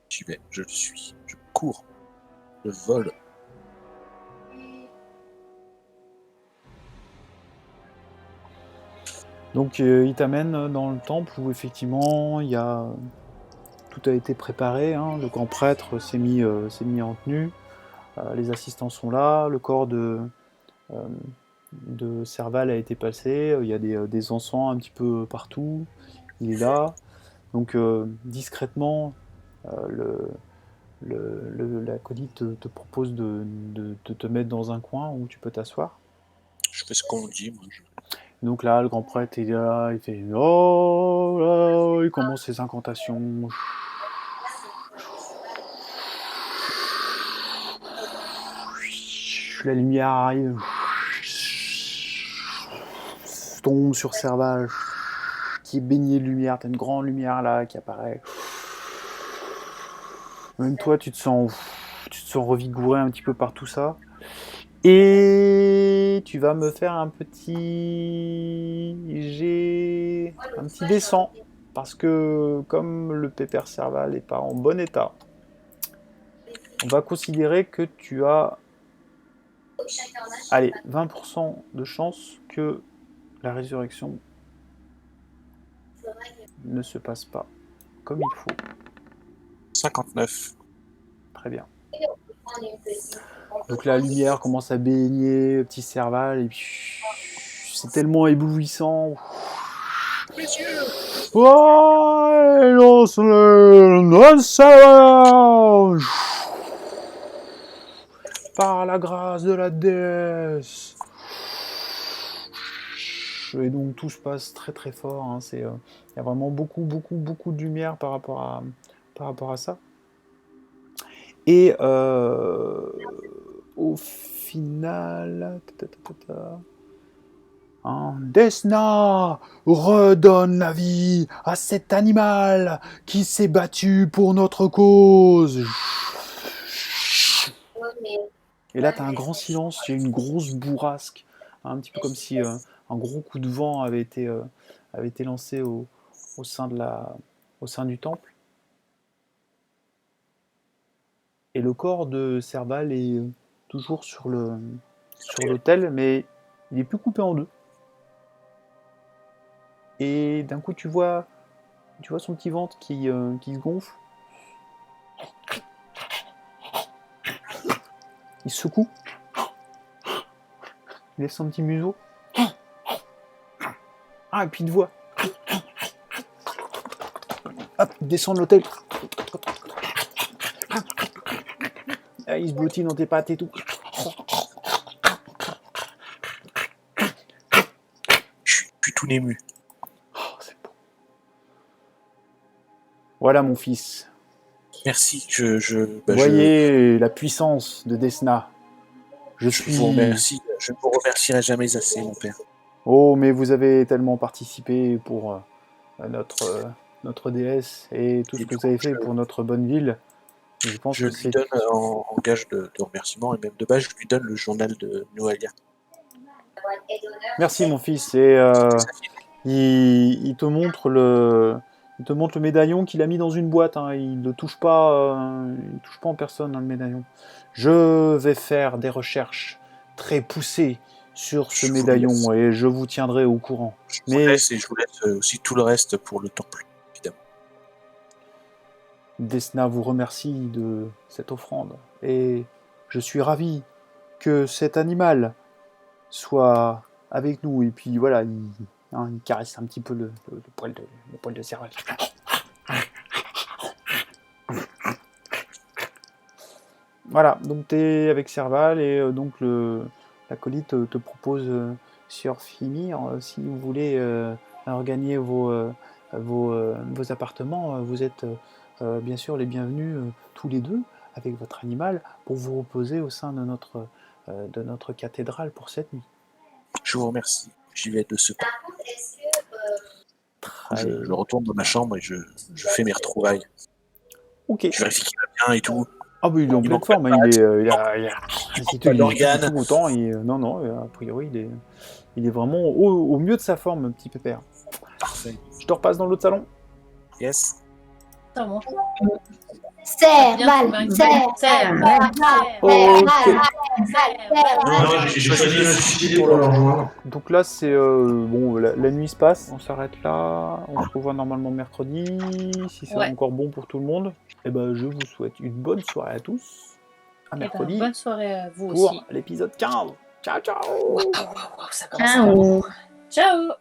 J'y vais, je le suis, je cours, je vole. Donc il t'amène dans le temple où effectivement tout a été préparé. Hein. Le grand prêtre s'est mis en tenue. Les assistants sont là. Le corps de Serval a été passé. Il y a des encens un petit peu partout. Il est là. Donc discrètement, l'acolyte te propose de te mettre dans un coin où tu peux t'asseoir. Je fais ce qu'on me dit, moi. Donc là, le grand prêtre est là, il fait oh là, il commence ses incantations. La lumière arrive, tombe sur Serval, qui est baigné de lumière. T'as une grande lumière là qui apparaît. Même toi, tu te sens revigoré un petit peu par tout ça. Et tu vas me faire un petit descend. Parce que comme le pépère Serval n'est pas en bon état, on va considérer que tu as 20% de chance que la résurrection ne se passe pas comme il faut. 59. Très bien. Donc la lumière commence à baigner le petit Serval et puis c'est tellement éblouissant. par la grâce de la déesse. Et donc tout se passe très très fort. Hein. Il y a vraiment beaucoup de lumière par rapport à ça. Et au final, hein, Desna redonne la vie à cet animal qui s'est battu pour notre cause. Et là, tu as un grand silence, il y a une grosse bourrasque, un petit peu comme si un gros coup de vent avait été lancé au sein du temple. Et le corps de Serval est toujours sur l'autel, mais il est plus coupé en deux. Et d'un coup, tu vois son petit ventre qui se gonfle. Il se secoue. Il lève son petit museau. Ah, et puis il te voit. Hop, il descend de l'autel. Ah, il se blottit dans tes pattes et tout. Je suis tout ému. Oh, c'est beau. Voilà, mon fils. Merci. Vous voyez la puissance de Desna. Je vous remercie. Je ne vous remercierai jamais assez, mon père. Oh, mais vous avez tellement participé pour notre déesse et tout ce que vous avez fait pour notre bonne ville. Je pense que lui donne en gage de remerciement et même de base, je lui donne le journal de Noalia. Merci, mon fils. Et il te montre le médaillon qu'il a mis dans une boîte. Hein. Il ne touche pas en personne, hein, le médaillon. Je vais faire des recherches très poussées sur ce médaillon et je vous tiendrai au courant. Je vous laisse aussi tout le reste pour le temple, évidemment. Desna vous remercie de cette offrande et je suis ravi que cet animal soit avec nous. Et puis voilà, il caresse un petit peu le poil de Serval. Voilà, donc tu es avec Serval et donc l'acolyte te propose sur Fimir, si vous voulez regagner vos appartements, vous êtes bien sûr les bienvenus tous les deux avec votre animal pour vous reposer au sein de notre cathédrale pour cette nuit. Je vous remercie, j'y vais de ce pas. Je retourne dans ma chambre et je fais mes retrouvailles. Ok. Je vérifie qu'il va bien et tout. Ah bah il est en pleine forme, hein. L'organe. Autant, non, a priori il est vraiment au mieux de sa forme, petit pépère. Parfait. Je te repasse dans l'autre salon. Yes. Ça, moi. Serval. Non, j'ai choisi de me suicider pour le rejoindre. Donc là c'est bon, la nuit se passe, on s'arrête là, on se revoit normalement mercredi, si c'est encore bon pour tout le monde. Et ben je vous souhaite une bonne soirée à tous. À mercredi. Bonne soirée à vous pour aussi. l'épisode 15. Ciao ciao. Ça commence. Ciao.